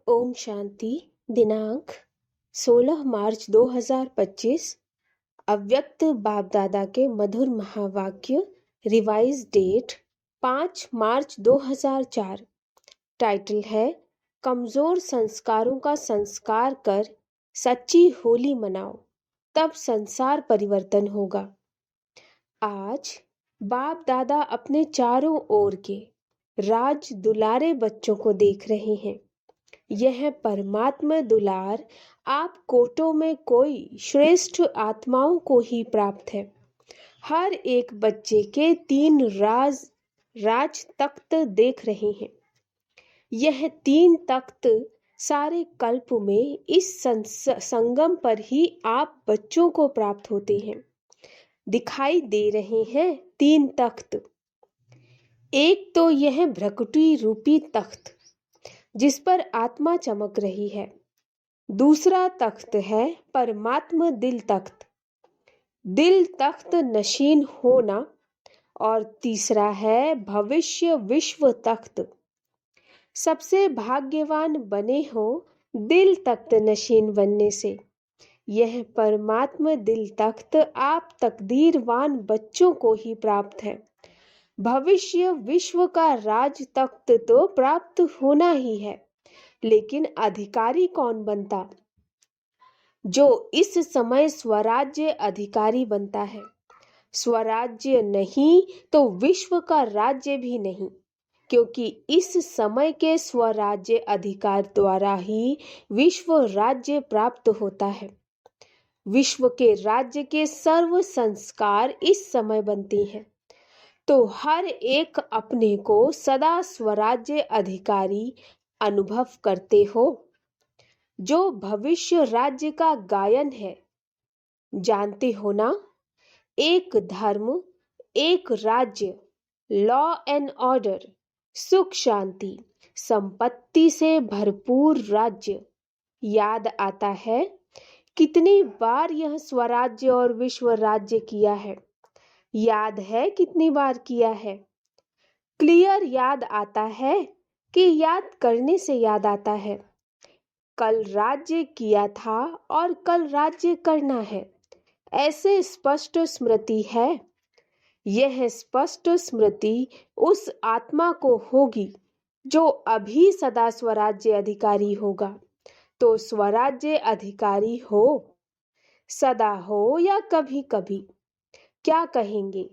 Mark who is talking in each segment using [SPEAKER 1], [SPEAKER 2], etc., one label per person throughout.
[SPEAKER 1] ओम शांति। दिनांक 16 मार्च 2025। अव्यक्त बाप दादा के मधुर महावाक्य। रिवाइज डेट 5 मार्च 2004। टाइटल है कमजोर संस्कारों का संस्कार कर सच्ची होली मनाओ, तब संसार परिवर्तन होगा। आज बाप दादा अपने चारों ओर के राज दुलारे बच्चों को देख रहे हैं। यह परमात्मा दुलार आप कोटों में कोई श्रेष्ठ आत्माओं को ही प्राप्त है। हर एक बच्चे के 3 राज तख्त देख रहे हैं। यह 3 तख्त सारे कल्प में इस संगम पर ही आप बच्चों को प्राप्त होते हैं। दिखाई दे रहे हैं 3 तख्त। एक तो यह भ्रकुटी रूपी तख्त जिस पर आत्मा चमक रही है। दूसरा तख्त है परमात्मा दिल तख्त, दिल तख्त नशीन होना। और तीसरा है भविष्य विश्व तख्त। सबसे भाग्यवान बने हो दिल तख्त नशीन बनने से। यह परमात्मा दिल तख्त आप तकदीरवान बच्चों को ही प्राप्त है। भविष्य विश्व का राज तख्त तो प्राप्त होना ही है, लेकिन अधिकारी कौन बनता? जो इस समय स्वराज्य अधिकारी बनता है। स्वराज्य नहीं तो विश्व का राज्य भी नहीं, क्योंकि इस समय के स्वराज्य अधिकार द्वारा ही विश्व राज्य प्राप्त होता है। विश्व के राज्य के सर्व संस्कार इस समय बनते हैं। तो हर एक अपने को सदा स्वराज्य अधिकारी अनुभव करते हो। जो भविष्य राज्य का गायन है, जानते हो ना? एक धर्म, एक राज्य, लॉ एंड ऑर्डर, सुख शांति, संपत्ति से भरपूर राज्य। याद आता है कितनी बार यह स्वराज्य और विश्व राज्य किया है? याद है कितनी बार किया है? क्लियर याद आता है कि याद करने से याद आता है? कल राज्य किया था और कल राज्य करना है, ऐसे स्पष्ट स्मृति है। यह स्पष्ट स्मृति उस आत्मा को होगी जो अभी सदा स्वराज्य अधिकारी होगा। तो स्वराज्य अधिकारी हो, सदा हो या कभी कभी? क्या कहेंगे?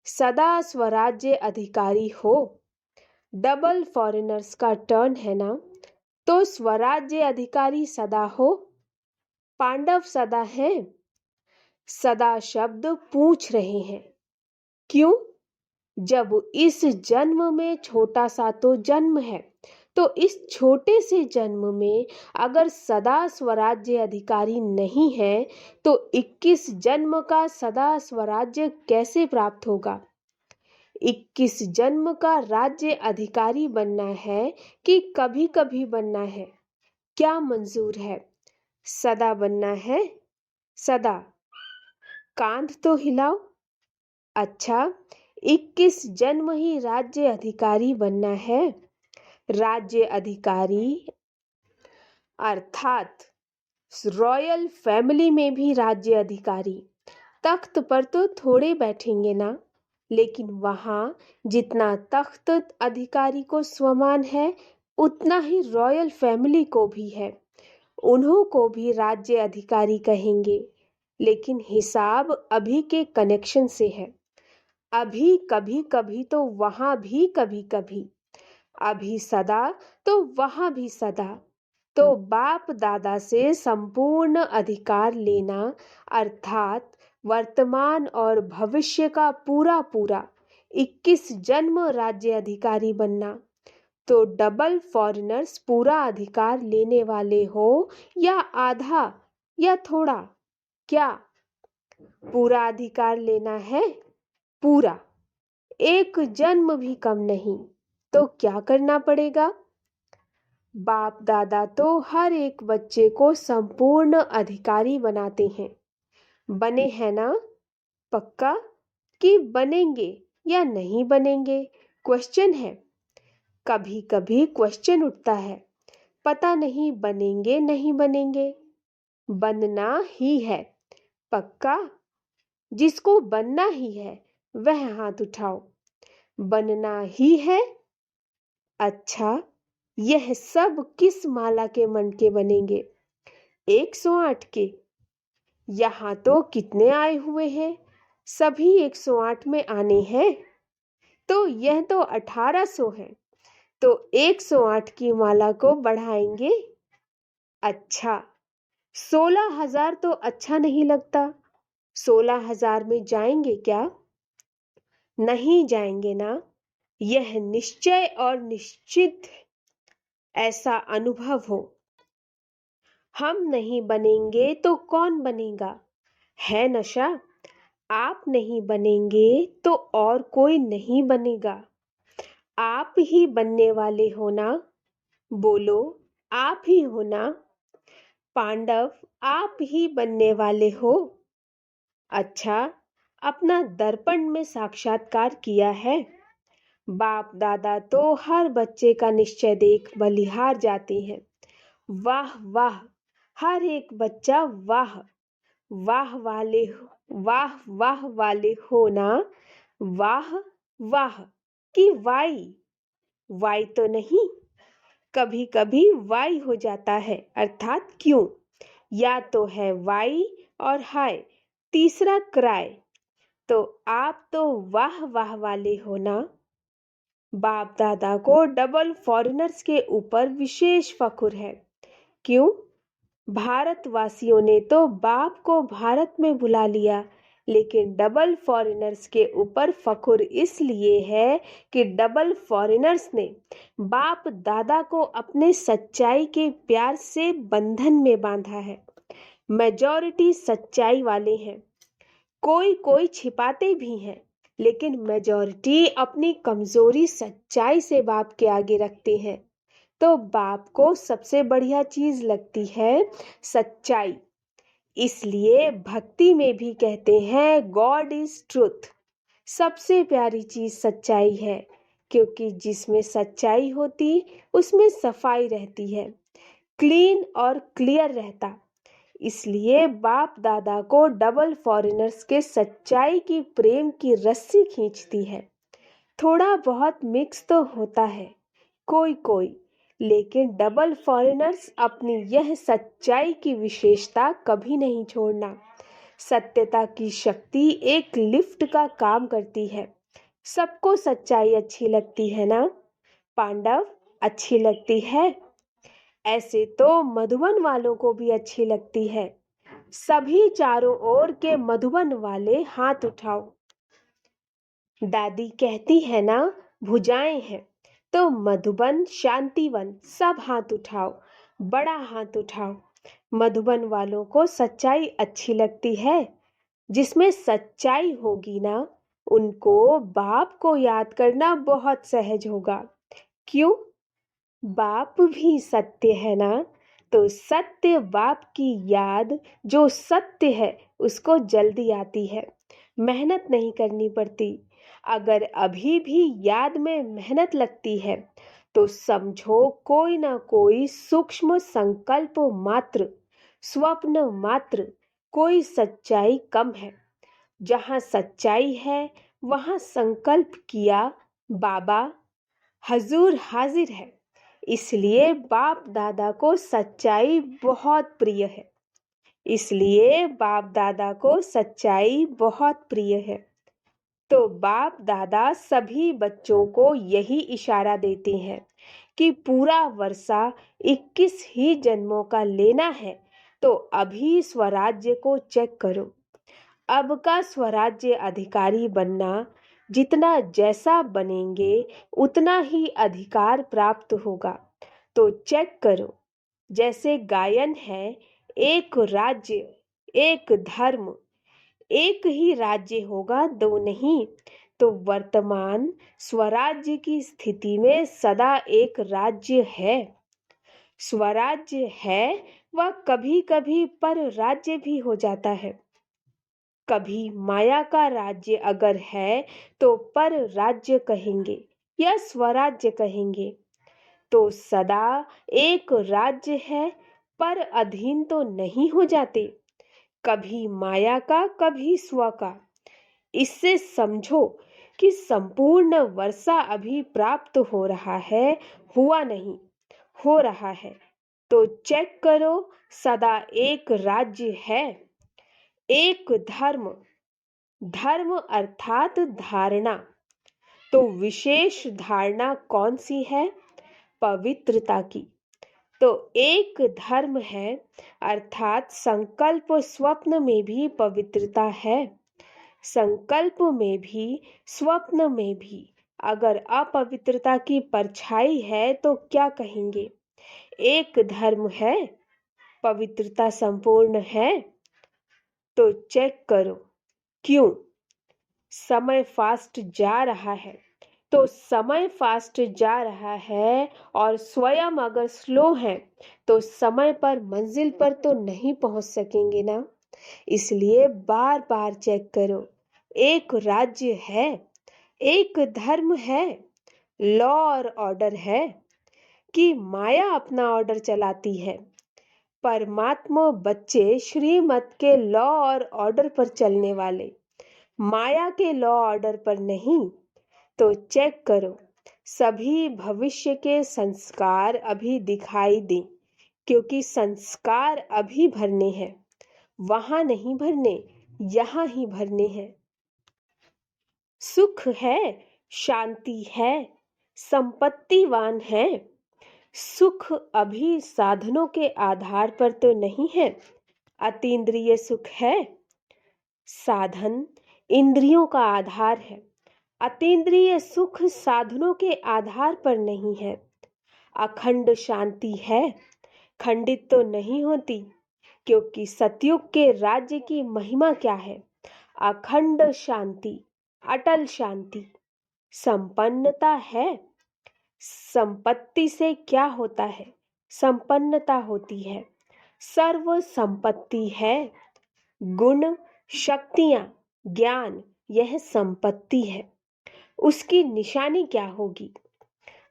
[SPEAKER 1] सदा स्वराज्य अधिकारी हो। डबल फॉरेनर्स का टर्न है ना, तो स्वराज्य अधिकारी सदा हो। पांडव सदा है। सदा शब्द पूछ रहे हैं, क्यों? जब इस जन्म में छोटा सा तो जन्म है, तो इस छोटे से जन्म में अगर सदा स्वराज्य अधिकारी नहीं है, तो 21 जन्म का सदा स्वराज्य कैसे प्राप्त होगा? 21 जन्म का राज्य अधिकारी बनना है कि कभी कभी बनना है? क्या मंजूर है? सदा बनना है। सदा। कांध तो हिलाओ। अच्छा, 21 जन्म ही राज्य अधिकारी बनना है। राज्य अधिकारी अर्थात रॉयल फैमिली में भी राज्य अधिकारी। तख्त पर तो थोड़े बैठेंगे ना, लेकिन वहां जितना तख्त अधिकारी को स्वमान है, उतना ही रॉयल फैमिली को भी है। उन्हों को भी राज्य अधिकारी कहेंगे, लेकिन हिसाब अभी के कनेक्शन से है। अभी कभी कभी तो वहां भी कभी कभी। अभी सदा तो वहां भी सदा। तो बाप दादा से संपूर्ण अधिकार लेना, अर्थात वर्तमान और भविष्य का पूरा पूरा 21 जन्म राज्य अधिकारी बनना। तो डबल फॉरेनर्स पूरा अधिकार लेने वाले हो या आधा या थोड़ा? क्या पूरा अधिकार लेना है? पूरा। एक जन्म भी कम नहीं। तो क्या करना पड़ेगा? बाप दादा तो हर एक बच्चे को संपूर्ण अधिकारी बनाते हैं। बने हैं ना? पक्का कि बनेंगे या नहीं बनेंगे? क्वेश्चन है। कभी कभी क्वेश्चन उठता है, पता नहीं बनेंगे नहीं बनेंगे। बनना ही है। पक्का? जिसको बनना ही है वह हाथ उठाओ। बनना ही है। अच्छा, यह सब किस माला के मन के बनेंगे? 108 के। यहाँ तो कितने आए हुए हैं? सभी 108 में आने हैं। तो यह तो 1800 है। तो 108 की माला को बढ़ाएंगे। अच्छा, 16,000 तो अच्छा नहीं लगता। 16,000 में जाएंगे क्या? नहीं जाएंगे ना। यह निश्चय और निश्चित ऐसा अनुभव हो। हम नहीं बनेंगे तो कौन बनेगा? है नशा। आप नहीं बनेंगे तो और कोई नहीं बनेगा। आप ही बनने वाले हो ना? बोलो, आप ही हो ना? पांडव, आप ही बनने वाले हो। अच्छा, अपना दर्पण में साक्षात्कार किया है? बाप दादा तो हर बच्चे का निश्चय देख बलिहार जाते हैं। वाह वाह, हर एक बच्चा वाह वाह वाले वाह वाह वाले हो ना? वाह वाह कि वाई? वाई तो नहीं। कभी कभी वाई हो जाता है, अर्थात क्यों। या तो है वाई और हाय, तीसरा क्राय। तो आप तो वाह वाह वाले हो ना? बाप दादा को डबल फॉरेनर्स के ऊपर विशेष फख्र है। क्यों? भारतवासियों ने तो बाप को भारत में बुला लिया, लेकिन डबल फॉरेनर्स के ऊपर फख्र इसलिए है कि डबल फॉरेनर्स ने बाप दादा को अपने सच्चाई के प्यार से बंधन में बांधा है। मेजॉरिटी सच्चाई वाले हैं। कोई कोई छिपाते भी हैं, लेकिन मेजॉरिटी अपनी कमजोरी सच्चाई से बाप के आगे रखते हैं। तो बाप को सबसे बढ़िया चीज लगती है सच्चाई। इसलिए भक्ति में भी कहते हैं गॉड इज ट्रुथ। सबसे प्यारी चीज सच्चाई है, क्योंकि जिसमें सच्चाई होती उसमें सफाई रहती है, क्लीन और क्लियर रहता। इसलिए बाप दादा को डबल फॉरेनर्स के सच्चाई की प्रेम की रस्सी खींचती है। थोड़ा बहुत मिक्स तो होता है कोई कोई, लेकिन डबल फॉरेनर्स अपनी यह सच्चाई की विशेषता कभी नहीं छोड़ना। सत्यता की शक्ति एक लिफ्ट का काम करती है। सबको सच्चाई अच्छी लगती है ना? पांडव, अच्छी लगती है। ऐसे तो मधुबन वालों को भी अच्छी लगती है। सभी चारों ओर के मधुबन वाले हाथ उठाओ। दादी कहती है ना, भुजाएं हैं। तो मधुबन, शांतिवन, सब हाथ उठाओ, बड़ा हाथ उठाओ। मधुबन वालों को सच्चाई अच्छी लगती है। जिसमें सच्चाई होगी ना, उनको बाप को याद करना बहुत सहज होगा। क्यों? बाप भी सत्य है ना। तो सत्य बाप की याद, जो सत्य है उसको जल्दी आती है, मेहनत नहीं करनी पड़ती। अगर अभी भी याद में मेहनत लगती है तो समझो कोई ना कोई सूक्ष्म संकल्प मात्र, स्वप्न मात्र, कोई सच्चाई कम है। जहाँ सच्चाई है वहाँ संकल्प किया बाबा हजूर हाजिर है। इसलिए बाप दादा को सच्चाई बहुत प्रिय है। इसलिए बाप दादा को सच्चाई बहुत प्रिय है। तो बाप दादा सभी बच्चों को यही इशारा देते हैं कि पूरा वर्षा 21 ही जन्मों का लेना है, तो अभी स्वराज्य को चेक करो। अब का स्वराज्य अधिकारी बनना, जितना जैसा बनेंगे उतना ही अधिकार प्राप्त होगा। तो चेक करो। जैसे गायन है, एक राज्य, एक धर्म, एक ही राज्य होगा, दो नहीं। तो वर्तमान स्वराज्य की स्थिति में सदा एक राज्य है। स्वराज्य है वह कभी कभी पर राज्य भी हो जाता है। कभी माया का राज्य अगर है तो पर राज्य कहेंगे या स्वराज्य कहेंगे। तो सदा एक राज्य है, पर अधीन तो नहीं हो जाते, कभी माया का कभी स्व का। इससे समझो कि संपूर्ण वर्षा अभी प्राप्त हो रहा है, हुआ नहीं, हो रहा है। तो चेक करो, सदा एक राज्य है, एक धर्म, धर्म अर्थात धारणा। तो विशेष धारणा कौन सी है? पवित्रता की। तो एक धर्म है, अर्थात संकल्प स्वप्न में भी पवित्रता है। संकल्प में भी स्वप्न में भी अगर अपवित्रता की परछाई है तो क्या कहेंगे? एक धर्म है, पवित्रता संपूर्ण है। तो चेक करो क्यों? समय फास्ट जा रहा है। तो समय फास्ट जा रहा है और स्वयं अगर स्लो है तो समय पर मंजिल पर तो नहीं पहुंच सकेंगे ना। इसलिए बार बार चेक करो, एक राज्य है, एक धर्म है, लॉ और ऑर्डर है कि माया अपना ऑर्डर चलाती है। परमात्मा बच्चे श्रीमत के लॉ और ऑर्डर पर चलने वाले, माया के लॉ ऑर्डर पर नहीं। तो चेक करो, सभी भविष्य के संस्कार अभी दिखाई दें, क्योंकि संस्कार अभी भरने हैं, वहां नहीं भरने, यहां ही भरने हैं। सुख है, शांति है, संपत्तिवान है। सुख अभी साधनों के आधार पर तो नहीं है, अतीन्द्रिय सुख है। साधन इंद्रियों का आधार है, अतीन्द्रिय सुख साधनों के आधार पर नहीं है। अखंड शांति है, खंडित तो नहीं होती, क्योंकि सतयुग के राज्य की महिमा क्या है? अखंड शांति, अटल शांति। संपन्नता है, संपत्ति से क्या होता है? संपन्नता होती है। सर्व संपत्ति है, गुण, शक्तियां, ज्ञान, यह संपत्ति है। उसकी निशानी क्या होगी?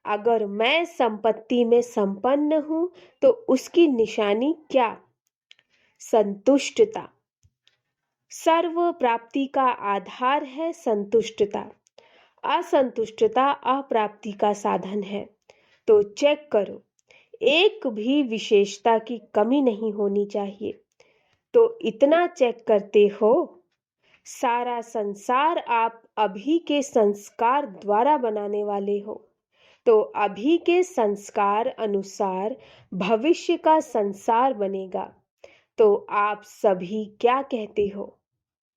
[SPEAKER 1] अगर मैं संपत्ति में संपन्न हूं तो उसकी निशानी क्या? संतुष्टता। सर्व प्राप्ति का आधार है संतुष्टता। असंतुष्टता अप्राप्ति का साधन है। तो चेक करो, एक भी विशेषता की कमी नहीं होनी चाहिए। तो इतना चेक करते हो, सारा संसार आप अभी के संस्कार द्वारा बनाने वाले हो। तो अभी के संस्कार अनुसार भविष्य का संसार बनेगा। तो आप सभी क्या कहते हो?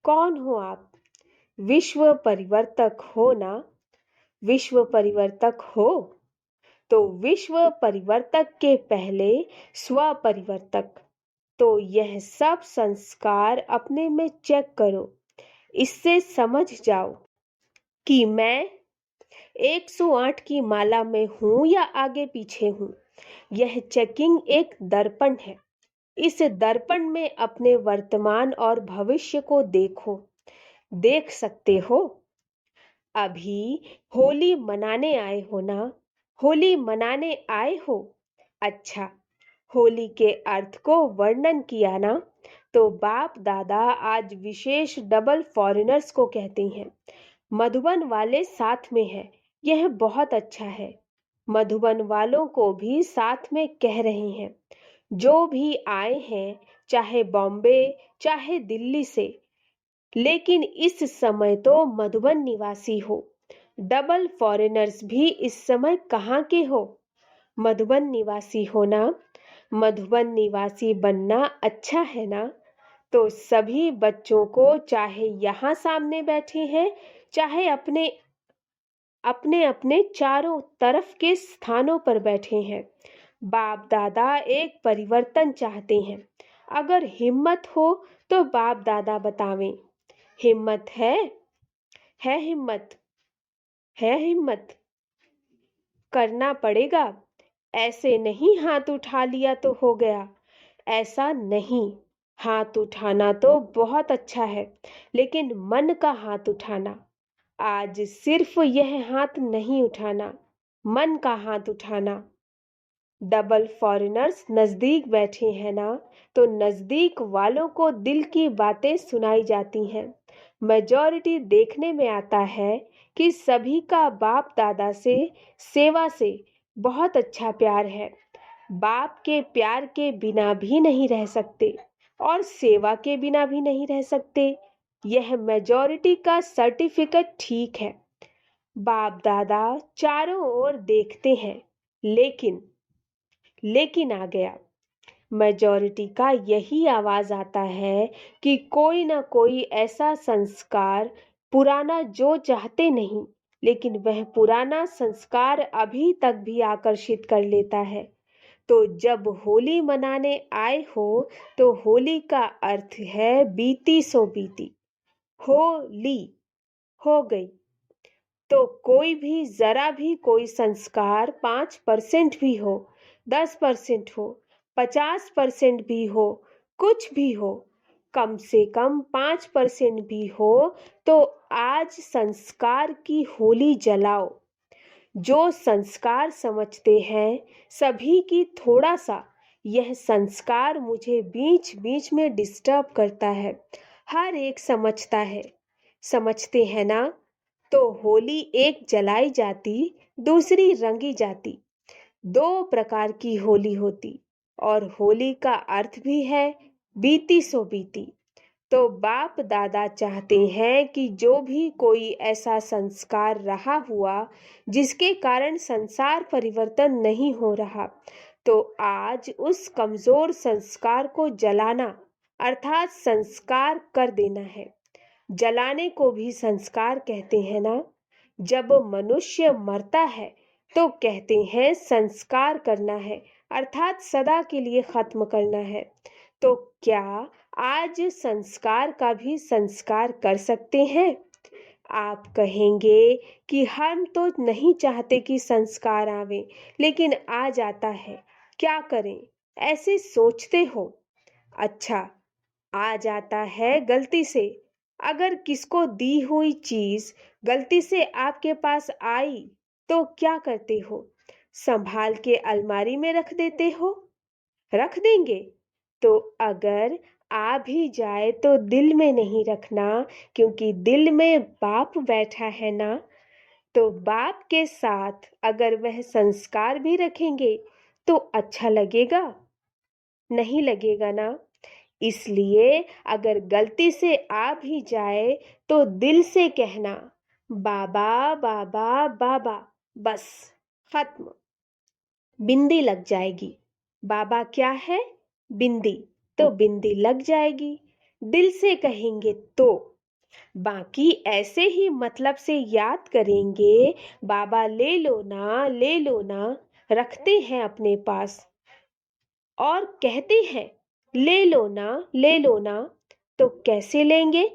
[SPEAKER 1] कौन हो आप? विश्व परिवर्तक हो ना? विश्व परिवर्तक हो तो विश्व परिवर्तक के पहले स्व परिवर्तक। तो यह सब संस्कार अपने में चेक करो, इससे समझ जाओ कि मैं 108 की माला में हूं या आगे पीछे हूं। यह चेकिंग एक दर्पण है। इस दर्पण में अपने वर्तमान और भविष्य को देखो, देख सकते हो। अभी होली मनाने आए हो ना? होली मनाने आए हो? अच्छा, होली के अर्थ को वर्णन किया ना? तो बाप दादा आज विशेष डबल फॉरेनर्स को कहते हैं। मधुबन वाले साथ में है, यह बहुत अच्छा है। मधुबन वालों को भी साथ में कह रहे हैं। जो भी आए हैं, चाहे बॉम्बे चाहे दिल्ली से, लेकिन इस समय तो मधुबन निवासी हो। डबल फॉरेनर्स भी इस समय कहाँ के हो? मधुबन निवासी हो ना? मधुबन निवासी बनना अच्छा है ना? तो सभी बच्चों को, चाहे यहाँ सामने बैठे हैं, चाहे अपने अपने अपने चारों तरफ के स्थानों पर बैठे हैं, बाप दादा एक परिवर्तन चाहते हैं। अगर हिम्मत हो तो बाप दादा बतावें। हिम्मत है? है हिम्मत? है हिम्मत? करना पड़ेगा। ऐसे नहीं हाथ उठा लिया तो हो गया, ऐसा नहीं। हाथ उठाना तो बहुत अच्छा है, लेकिन मन का हाथ उठाना। आज सिर्फ यह हाथ नहीं उठाना, मन का हाथ उठाना। डबल फॉरेनर्स नजदीक बैठे हैं ना, तो नजदीक वालों को दिल की बातें सुनाई जाती हैं। मेजॉरिटी देखने में आता है कि सभी का बाप दादा से, सेवा से बहुत अच्छा प्यार है। बाप के प्यार के बिना भी नहीं रह सकते और सेवा के बिना भी नहीं रह सकते। यह मेजॉरिटी का सर्टिफिकेट ठीक है। बाप दादा चारों ओर देखते हैं, लेकिन आ गया। मेजॉरिटी का यही आवाज आता है कि कोई ना कोई ऐसा संस्कार पुराना जो चाहते नहीं, लेकिन वह पुराना संस्कार अभी तक भी आकर्षित कर लेता है। तो जब होली मनाने आए हो, तो होली का अर्थ है बीती सो बीती। होली हो गई। तो कोई भी जरा भी कोई संस्कार 5% भी हो, 10% हो, 50% भी हो, कुछ भी हो, कम से कम 5% भी हो, तो आज संस्कार की होली जलाओ। जो संस्कार समझते हैं सभी की थोड़ा सा, यह संस्कार मुझे बीच बीच में डिस्टर्ब करता है। हर एक समझता है, समझते हैं ना, तो होली एक जलाई जाती, दूसरी रंगी जाती। दो प्रकार की होली होती और होली का अर्थ भी है बीती सो बीती। तो बाप दादा चाहते हैं कि जो भी कोई ऐसा संस्कार रहा हुआ जिसके कारण संसार परिवर्तन नहीं हो रहा, तो आज उस कमजोर संस्कार को जलाना अर्थात संस्कार कर देना है। जलाने को भी संस्कार कहते हैं ना। जब मनुष्य मरता है तो कहते हैं संस्कार करना है, अर्थात सदा के लिए खत्म करना है। तो क्या आज संस्कार का भी संस्कार कर सकते हैं? आप कहेंगे कि हम तो नहीं चाहते कि संस्कार आवे, लेकिन आ जाता है, क्या करें? ऐसे सोचते हो। अच्छा, आ जाता है गलती से। अगर किसको दी हुई चीज गलती से आपके पास आई तो क्या करते हो? संभाल के अलमारी में रख देते हो? रख देंगे। तो अगर आ भी जाए तो दिल में नहीं रखना, क्योंकि दिल में बाप बैठा है ना। तो बाप के साथ अगर वह संस्कार भी रखेंगे तो अच्छा लगेगा? नहीं लगेगा ना। इसलिए अगर गलती से आ भी जाए तो दिल से कहना बाबा बाबा बाबा, बस खत्म। बिंदी लग जाएगी। बाबा क्या है? बिंदी। तो बिंदी लग जाएगी। दिल से कहेंगे तो। बाकी ऐसे ही मतलब से याद करेंगे, बाबा ले लो ना, ले लो ना, रखते हैं अपने पास और कहते हैं ले लो ना, ले लो ना। तो कैसे लेंगे?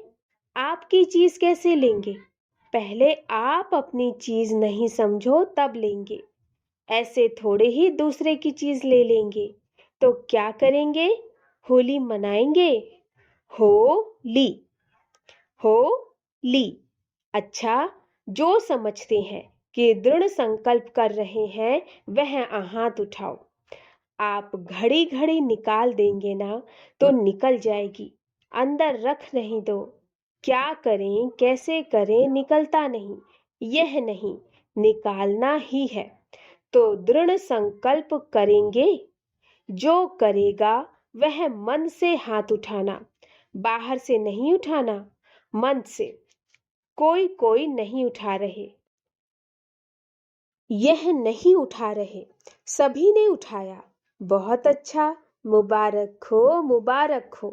[SPEAKER 1] आपकी चीज कैसे लेंगे? पहले आप अपनी चीज नहीं समझो तब लेंगे। ऐसे थोड़े ही दूसरे की चीज ले लेंगे। तो क्या करेंगे? होली मनाएंगे। हो ली, हो ली। अच्छा, जो समझते हैं कि दृढ़ संकल्प कर रहे हैं वह हाथ उठाओ। आप घड़ी घड़ी निकाल देंगे ना तो निकल जाएगी। अंदर रख नहीं दो। क्या करें कैसे करें निकलता नहीं, यह नहीं, निकालना ही है। तो दृढ़ संकल्प करेंगे। जो करेगा वह मन से हाथ उठाना, बाहर से नहीं उठाना, मन से। कोई कोई नहीं उठा रहे, यह नहीं उठा रहे, सभी ने उठाया। बहुत अच्छा, मुबारक हो, मुबारक हो।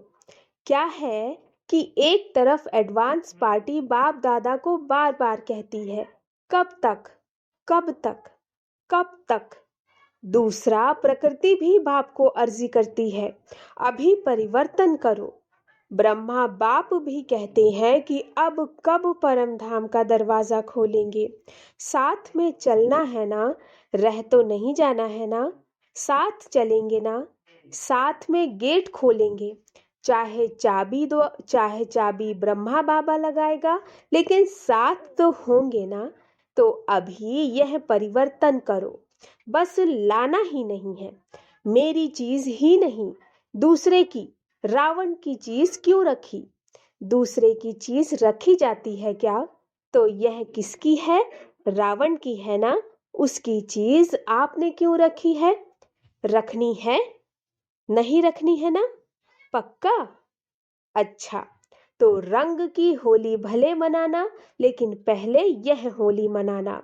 [SPEAKER 1] क्या है कि एक तरफ एडवांस पार्टी बाप दादा को बार बार कहती है कब तक, कब तक, कब तक। दूसरा प्रकृति भी बाप को अर्जी करती है अभी परिवर्तन करो। ब्रह्मा बाप भी कहते हैं कि अब कब परम धाम का दरवाजा खोलेंगे। साथ में चलना है ना, रह तो नहीं जाना है ना। साथ चलेंगे ना, साथ में गेट खोलेंगे। चाहे चाबी दो, चाहे चाबी ब्रह्मा बाबा लगाएगा, लेकिन साथ तो होंगे ना। तो अभी यह परिवर्तन करो। बस लाना ही नहीं है। मेरी चीज ही नहीं, दूसरे की, रावण की चीज क्यों रखी? दूसरे की चीज रखी जाती है क्या? तो यह किसकी है? रावण की है ना। उसकी चीज आपने क्यों रखी है? रखनी है? नहीं रखनी है ना? पक्का? अच्छा, तो रंग की होली भले मनाना, लेकिन पहले यह होली मनाना।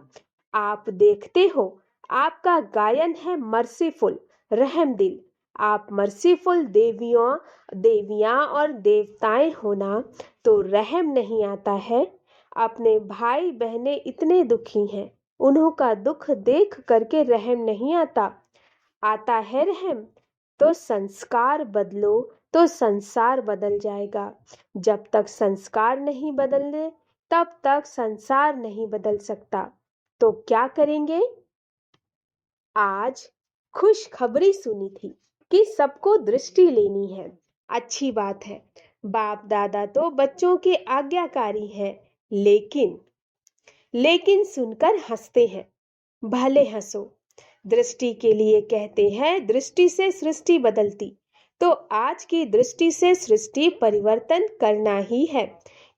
[SPEAKER 1] आप देखते हो, आपका गायन है मर्सीफुल, रहमदिल। आप मर्सीफुल देवियां और देवताएं होना, तो रहम नहीं आता है? अपने भाई बहनें इतने दुखी हैं, उन्हों का दुख देख करके रहम नहीं आता? आता है रहम। तो संस्कार बदलो, तो संसार बदल जाएगा। जब तक संस्कार नहीं बदले, तब तक संसार नहीं बदल सकता। तो क्या करेंगे? आज खुशखबरी सुनी थी कि सबको दृष्टि लेनी है। अच्छी बात है। बाप दादा तो बच्चों के आज्ञाकारी है, लेकिन सुनकर हंसते हैं। भले हंसो। दृष्टि के लिए कहते हैं, दृष्टि से सृष्टि बदलती। तो आज की दृष्टि से सृष्टि परिवर्तन करना ही है,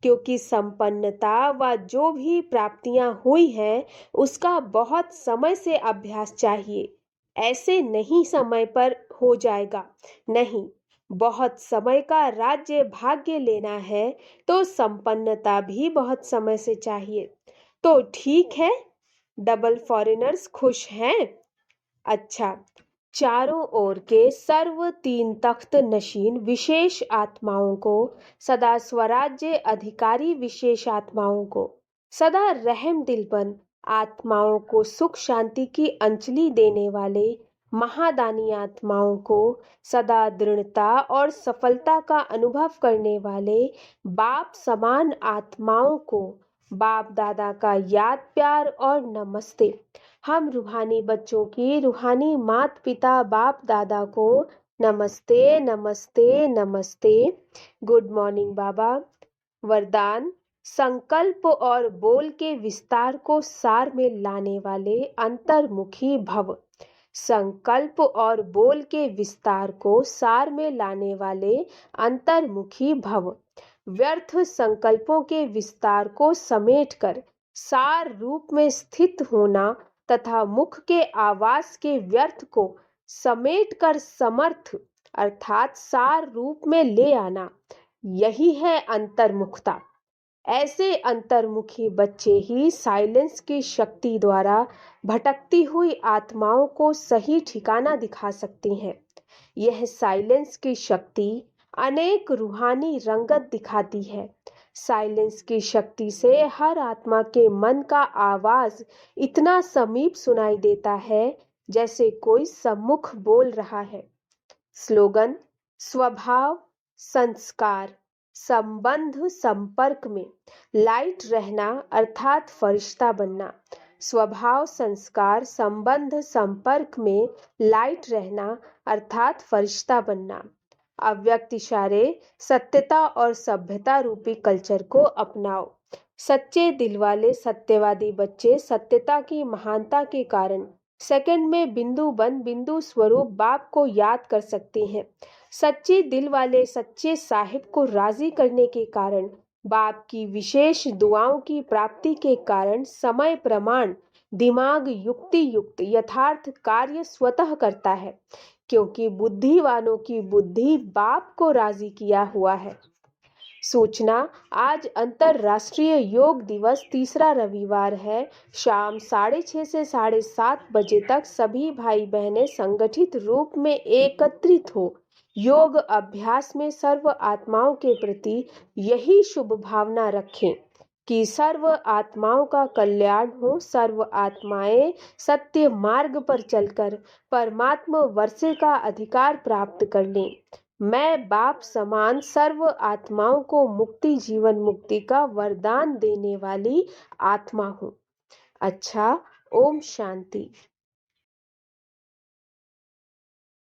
[SPEAKER 1] क्योंकि संपन्नता व जो भी प्राप्तियां हुई हैं, उसका बहुत समय से अभ्यास चाहिए। ऐसे नहीं समय पर हो जाएगा। नहीं, बहुत समय का राज्य भाग्य लेना है, तो संपन्नता भी बहुत समय से चाहिए। तो ठीक है, डबल फॉरेनर्स खुश हैं? अच्छा, चारों ओर के सर्व तीन तख्त नशीन विशेष आत्माओं को, सदा स्वराज्य अधिकारी विशेष आत्माओं को, सदा रहम दिलबन आत्माओं को सुख शांति की अंजलि देने वाले महादानी आत्माओं को, सदा दृढ़ता और सफलता का अनुभव करने वाले बाप समान आत्माओं को, बाप दादा का याद प्यार और नमस्ते। हम रूहानी बच्चों की रूहानी मात पिता बाप दादा को नमस्ते नमस्ते नमस्ते। गुड मॉर्निंग बाबा। वरदान: संकल्प और बोल के विस्तार को सार में लाने वाले अंतर्मुखी भव। संकल्प और बोल के विस्तार को सार में लाने वाले अंतर्मुखी भव। व्यर्थ संकल्पों के विस्तार को समेटकर सार रूप में स्थित होना तथा मुख के आवास के व्यर्थ को समेटकर समर्थ अर्थात सार रूप में ले आना, यही है अंतर्मुखता। ऐसे अंतर्मुखी बच्चे ही साइलेंस की शक्ति द्वारा भटकती हुई आत्माओं को सही ठिकाना दिखा सकते हैं। यह साइलेंस की शक्ति अनेक रूहानी रंगत दिखाती है। साइलेंस की शक्ति से हर आत्मा के मन का आवाज इतना समीप सुनाई देता है, जैसे कोई सम्मुख बोल रहा है। स्लोगन: स्वभाव, संस्कार, संबंध, संपर्क में लाइट रहना अर्थात फरिश्ता बनना। स्वभाव, संस्कार, संबंध, संपर्क में लाइट रहना अर्थात फरिश्ता बनना। अव्यक्त इशारे: सत्यता और सभ्यता रूपी कल्चर को अपनाओ। सच्चे दिल वाले सत्यवादी बच्चे सत्यता की महानता के कारण सेकंड में बिंदु बन बिंदु स्वरूप बाप को याद कर सकते हैं। सच्चे दिल वाले सच्चे साहिब को राजी करने के कारण बाप की विशेष दुआओं की प्राप्ति के कारण समय प्रमाण दिमाग युक्ति युक्त यथार्थ कार्य स्वतः करता है, क्योंकि बुद्धिवानों की बुद्धि बाप को राजी किया हुआ है। सूचना: आज अंतरराष्ट्रीय योग दिवस तीसरा रविवार है। शाम 6:30 से 7:30 बजे तक सभी भाई बहनें संगठित रूप में एकत्रित हो योग अभ्यास में सर्व आत्माओं के प्रति यही शुभ भावना रखें कि सर्व आत्माओं का कल्याण हो, सर्व आत्माएं सत्य मार्ग पर चलकर परमात्मा वर्षे का अधिकार प्राप्त कर लें। मैं बाप समान सर्व आत्माओं को मुक्ति जीवन मुक्ति का वरदान देने वाली आत्मा हूँ। अच्छा, ओम शांति।